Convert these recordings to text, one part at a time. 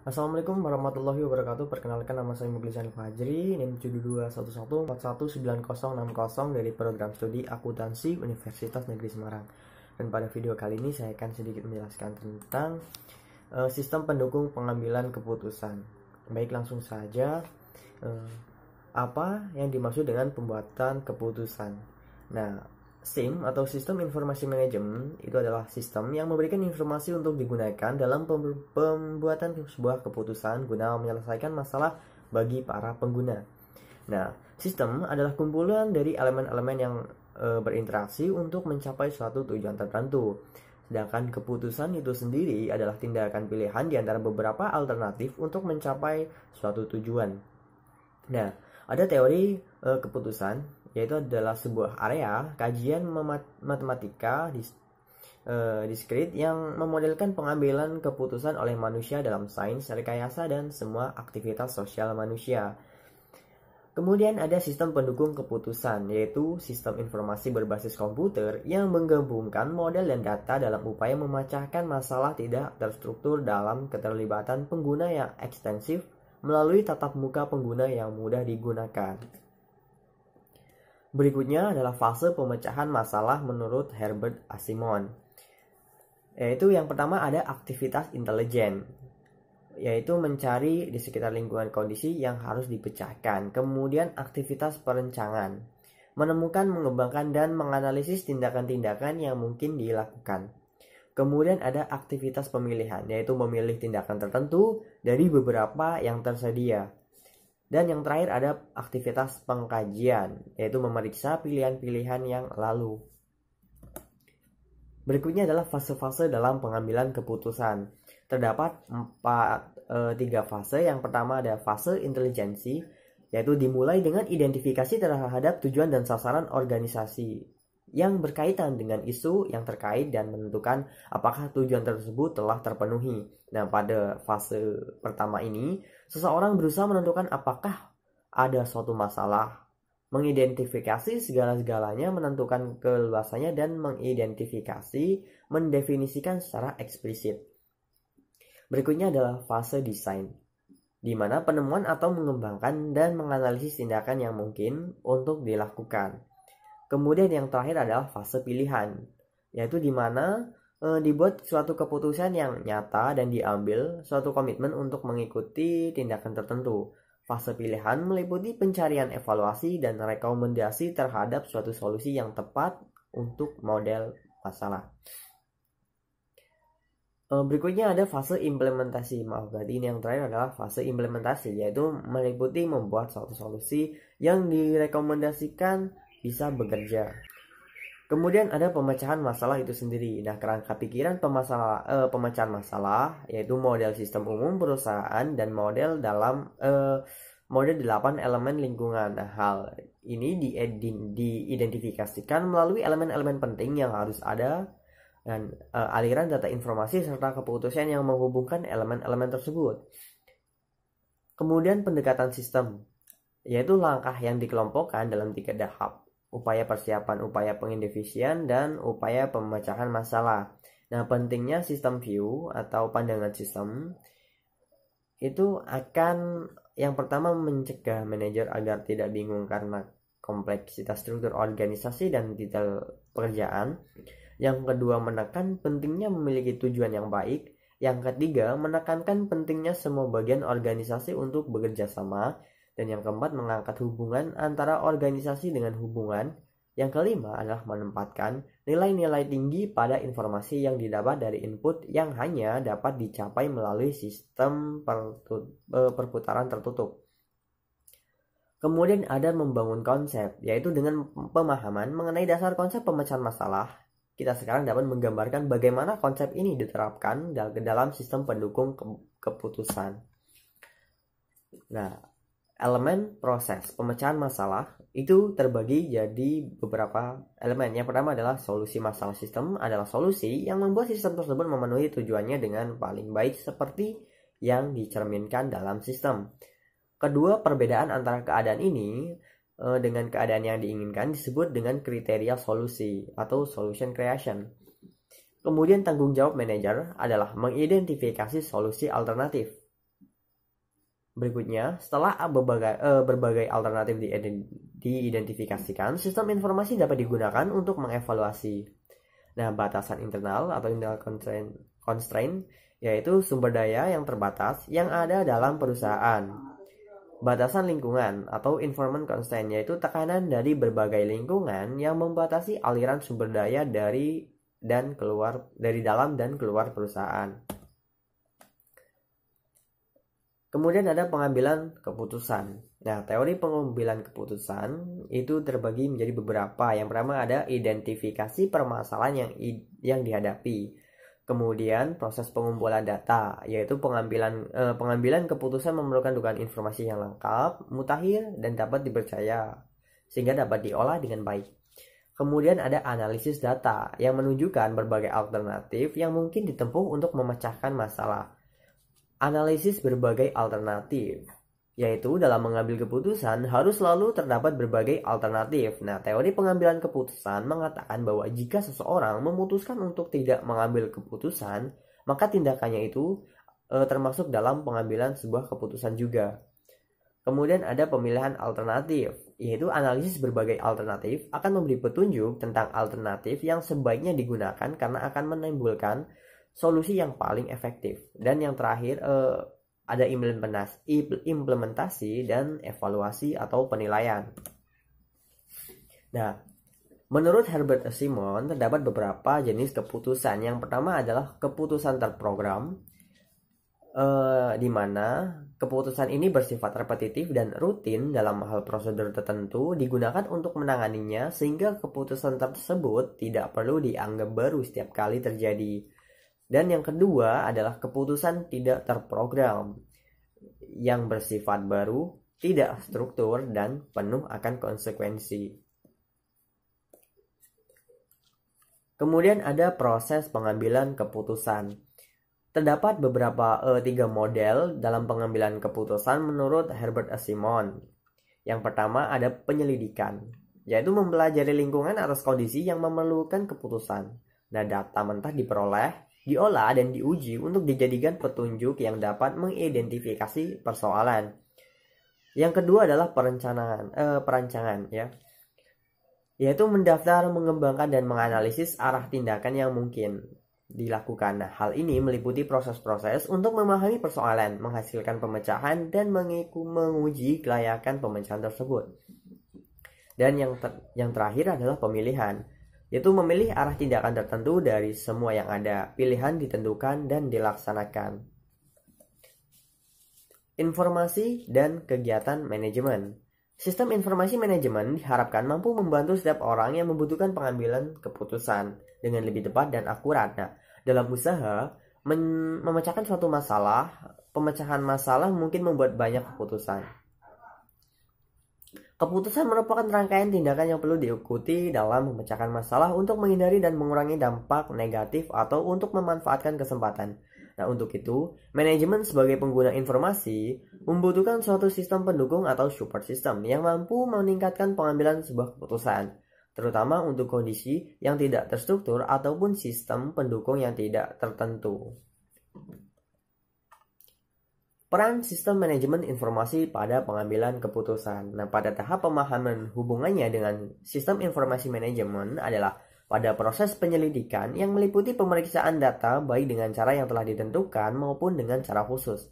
Assalamualaikum warahmatullahi wabarakatuh. Perkenalkan, nama saya Mughlisan Fajri, NIM 7211419060 dari program studi akuntansi Universitas Negeri Semarang. Dan pada video kali ini saya akan sedikit menjelaskan tentang sistem pendukung pengambilan keputusan. Baik, langsung saja. Apa yang dimaksud dengan pembuatan keputusan? Nah, SIM atau Sistem Informasi Manajemen itu adalah sistem yang memberikan informasi untuk digunakan dalam pembuatan sebuah keputusan guna menyelesaikan masalah bagi para pengguna. Nah, sistem adalah kumpulan dari elemen-elemen yang berinteraksi untuk mencapai suatu tujuan tertentu. Sedangkan keputusan itu sendiri adalah tindakan pilihan di antara beberapa alternatif untuk mencapai suatu tujuan. Nah, ada teori keputusan, yaitu adalah sebuah area kajian matematika diskrit yang memodelkan pengambilan keputusan oleh manusia dalam sains, rekayasa, dan semua aktivitas sosial manusia. Kemudian ada sistem pendukung keputusan, yaitu sistem informasi berbasis komputer yang menggabungkan model dan data dalam upaya memecahkan masalah tidak terstruktur dalam keterlibatan pengguna yang ekstensif melalui tatap muka pengguna yang mudah digunakan. Berikutnya adalah fase pemecahan masalah menurut Herbert Asimov. Yaitu yang pertama ada aktivitas intelijen, yaitu mencari di sekitar lingkungan kondisi yang harus dipecahkan. Kemudian aktivitas perencangan, menemukan, mengembangkan, dan menganalisis tindakan-tindakan yang mungkin dilakukan. Kemudian ada aktivitas pemilihan, yaitu memilih tindakan tertentu dari beberapa yang tersedia. Dan yang terakhir ada aktivitas pengkajian, yaitu memeriksa pilihan-pilihan yang lalu. Berikutnya adalah fase-fase dalam pengambilan keputusan. Terdapat tiga fase. Yang pertama ada fase intelijensi, yaitu dimulai dengan identifikasi terhadap tujuan dan sasaran organisasi yang berkaitan dengan isu yang terkait dan menentukan apakah tujuan tersebut telah terpenuhi. Nah, pada fase pertama ini, seseorang berusaha menentukan apakah ada suatu masalah, mengidentifikasi segala-galanya, menentukan keluasannya, dan mendefinisikan secara eksplisit. Berikutnya adalah fase desain, di mana penemuan atau mengembangkan dan menganalisis tindakan yang mungkin untuk dilakukan. Kemudian yang terakhir adalah fase pilihan, yaitu di mana dibuat suatu keputusan yang nyata dan diambil suatu komitmen untuk mengikuti tindakan tertentu. Fase pilihan meliputi pencarian evaluasi dan rekomendasi terhadap suatu solusi yang tepat untuk model masalah. Berikutnya ada fase implementasi. Berarti ini yang terakhir adalah fase implementasi, yaitu meliputi membuat suatu solusi yang direkomendasikan bisa bekerja. Kemudian ada pemecahan masalah itu sendiri. Nah, kerangka pikiran pemecahan masalah yaitu model sistem umum perusahaan dan model 8 elemen lingkungan. Nah, hal ini diidentifikasikan melalui elemen-elemen penting yang harus ada dan aliran data informasi serta keputusan yang menghubungkan elemen-elemen tersebut. Kemudian pendekatan sistem, yaitu langkah yang dikelompokkan dalam 3 tahap: upaya persiapan, upaya pengidentifikasian, dan upaya pemecahan masalah. Nah, pentingnya sistem view atau pandangan sistem itu akan yang pertama mencegah manajer agar tidak bingung karena kompleksitas struktur organisasi dan detail pekerjaan. Yang kedua, menekan pentingnya memiliki tujuan yang baik. Yang ketiga, menekankan pentingnya semua bagian organisasi untuk bekerja sama. Dan yang keempat, mengangkat hubungan antara organisasi dengan hubungan. Yang kelima adalah menempatkan nilai-nilai tinggi pada informasi yang didapat dari input yang hanya dapat dicapai melalui sistem perputaran tertutup. Kemudian ada membangun konsep, yaitu dengan pemahaman mengenai dasar konsep pemecahan masalah, kita sekarang dapat menggambarkan bagaimana konsep ini diterapkan dalam sistem pendukung keputusan. Nah, elemen proses pemecahan masalah itu terbagi jadi beberapa elemen. Yang pertama adalah solusi masalah. Sistem adalah solusi yang membuat sistem tersebut memenuhi tujuannya dengan paling baik seperti yang dicerminkan dalam sistem. Kedua, perbedaan antara keadaan ini dengan keadaan yang diinginkan disebut dengan kriteria solusi atau solution creation. Kemudian tanggung jawab manajer adalah mengidentifikasi solusi alternatif. Berikutnya, setelah berbagai alternatif diidentifikasikan, sistem informasi dapat digunakan untuk mengevaluasi. Nah, batasan internal atau internal constraint yaitu sumber daya yang terbatas yang ada dalam perusahaan. Batasan lingkungan atau environment constraint yaitu tekanan dari berbagai lingkungan yang membatasi aliran sumber daya dari dalam dan keluar perusahaan. Kemudian ada pengambilan keputusan. Nah, teori pengambilan keputusan itu terbagi menjadi beberapa. Yang pertama ada identifikasi permasalahan yang dihadapi. Kemudian proses pengumpulan data, yaitu pengambilan keputusan memerlukan dugaan informasi yang lengkap, mutakhir, dan dapat dipercaya, sehingga dapat diolah dengan baik. Kemudian ada analisis data yang menunjukkan berbagai alternatif yang mungkin ditempuh untuk memecahkan masalah. Analisis berbagai alternatif, yaitu dalam mengambil keputusan harus selalu terdapat berbagai alternatif. Nah, teori pengambilan keputusan mengatakan bahwa jika seseorang memutuskan untuk tidak mengambil keputusan, maka tindakannya itu termasuk dalam pengambilan sebuah keputusan juga. Kemudian ada pemilihan alternatif, yaitu analisis berbagai alternatif akan memberi petunjuk tentang alternatif yang sebaiknya digunakan karena akan menimbulkan solusi yang paling efektif. Dan yang terakhir ada implementasi dan evaluasi atau penilaian. Nah, menurut Herbert Simon terdapat beberapa jenis keputusan. Yang pertama adalah keputusan terprogram, di mana keputusan ini bersifat repetitif dan rutin dalam hal prosedur tertentu digunakan untuk menanganinya sehingga keputusan tersebut tidak perlu dianggap baru setiap kali terjadi. Dan yang kedua adalah keputusan tidak terprogram yang bersifat baru, tidak struktur, dan penuh akan konsekuensi. Kemudian ada proses pengambilan keputusan. Terdapat beberapa 3 model dalam pengambilan keputusan menurut Herbert Simon. Yang pertama ada penyelidikan, yaitu mempelajari lingkungan atas kondisi yang memerlukan keputusan. Nah, data mentah diperoleh, diolah dan diuji untuk dijadikan petunjuk yang dapat mengidentifikasi persoalan. Yang kedua adalah perancangan, ya, yaitu mendaftar, mengembangkan dan menganalisis arah tindakan yang mungkin dilakukan. Nah, hal ini meliputi proses-proses untuk memahami persoalan, menghasilkan pemecahan dan menguji kelayakan pemecahan tersebut. Dan yang terakhir adalah pemilihan, yaitu memilih arah tindakan tertentu dari semua yang ada. Pilihan ditentukan dan dilaksanakan. Informasi dan kegiatan manajemen. Sistem informasi manajemen diharapkan mampu membantu setiap orang yang membutuhkan pengambilan keputusan dengan lebih tepat dan akurat. Nah, dalam usaha memecahkan suatu masalah, pemecahan masalah mungkin membuat banyak keputusan. Keputusan merupakan rangkaian tindakan yang perlu diikuti dalam memecahkan masalah untuk menghindari dan mengurangi dampak negatif atau untuk memanfaatkan kesempatan. Nah, untuk itu, manajemen sebagai pengguna informasi membutuhkan suatu sistem pendukung atau support system yang mampu meningkatkan pengambilan sebuah keputusan, terutama untuk kondisi yang tidak terstruktur ataupun sistem pendukung yang tidak tertentu. Peran sistem manajemen informasi pada pengambilan keputusan. Nah, pada tahap pemahaman hubungannya dengan sistem informasi manajemen adalah pada proses penyelidikan yang meliputi pemeriksaan data baik dengan cara yang telah ditentukan maupun dengan cara khusus.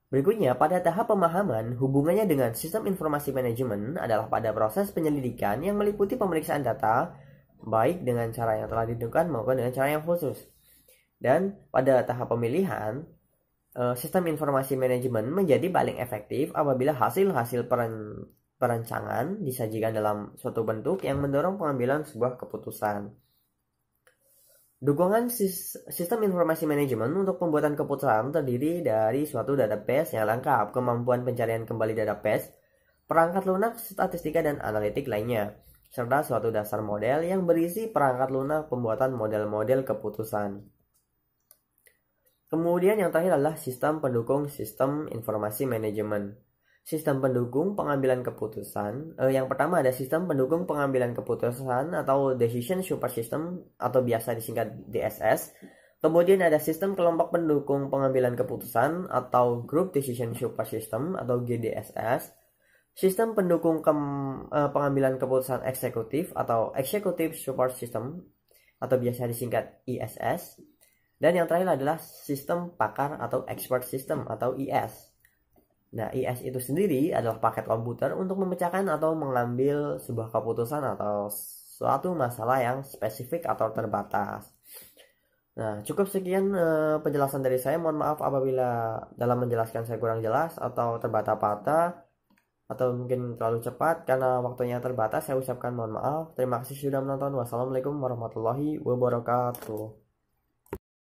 Berikutnya, pada tahap pemahaman hubungannya dengan sistem informasi manajemen adalah pada proses penyelidikan yang meliputi pemeriksaan data baik dengan cara yang telah ditentukan maupun dengan cara yang khusus. Dan pada tahap pemilihan, sistem informasi manajemen menjadi paling efektif apabila hasil-hasil perancangan disajikan dalam suatu bentuk yang mendorong pengambilan sebuah keputusan. Dukungan sistem informasi manajemen untuk pembuatan keputusan terdiri dari suatu database yang lengkap, kemampuan pencarian kembali database, perangkat lunak, statistika dan analitik lainnya, serta suatu dasar model yang berisi perangkat lunak pembuatan model-model keputusan. Kemudian yang terakhir adalah sistem pendukung sistem informasi manajemen. Sistem pendukung pengambilan keputusan. Yang pertama ada sistem pendukung pengambilan keputusan atau Decision Support System atau biasa disingkat DSS. Kemudian ada sistem kelompok pendukung pengambilan keputusan atau Group Decision Support System atau GDSS. Sistem pendukung pengambilan keputusan eksekutif atau Executive Support System atau biasa disingkat ISS. Dan yang terakhir adalah sistem pakar atau Expert System atau IS. Nah, IS itu sendiri adalah paket komputer untuk memecahkan atau mengambil sebuah keputusan atau suatu masalah yang spesifik atau terbatas. Nah, cukup sekian penjelasan dari saya. Mohon maaf apabila dalam menjelaskan saya kurang jelas atau terbata-bata atau mungkin terlalu cepat karena waktunya terbatas. Saya ucapkan mohon maaf. Terima kasih sudah menonton. Wassalamualaikum warahmatullahi wabarakatuh.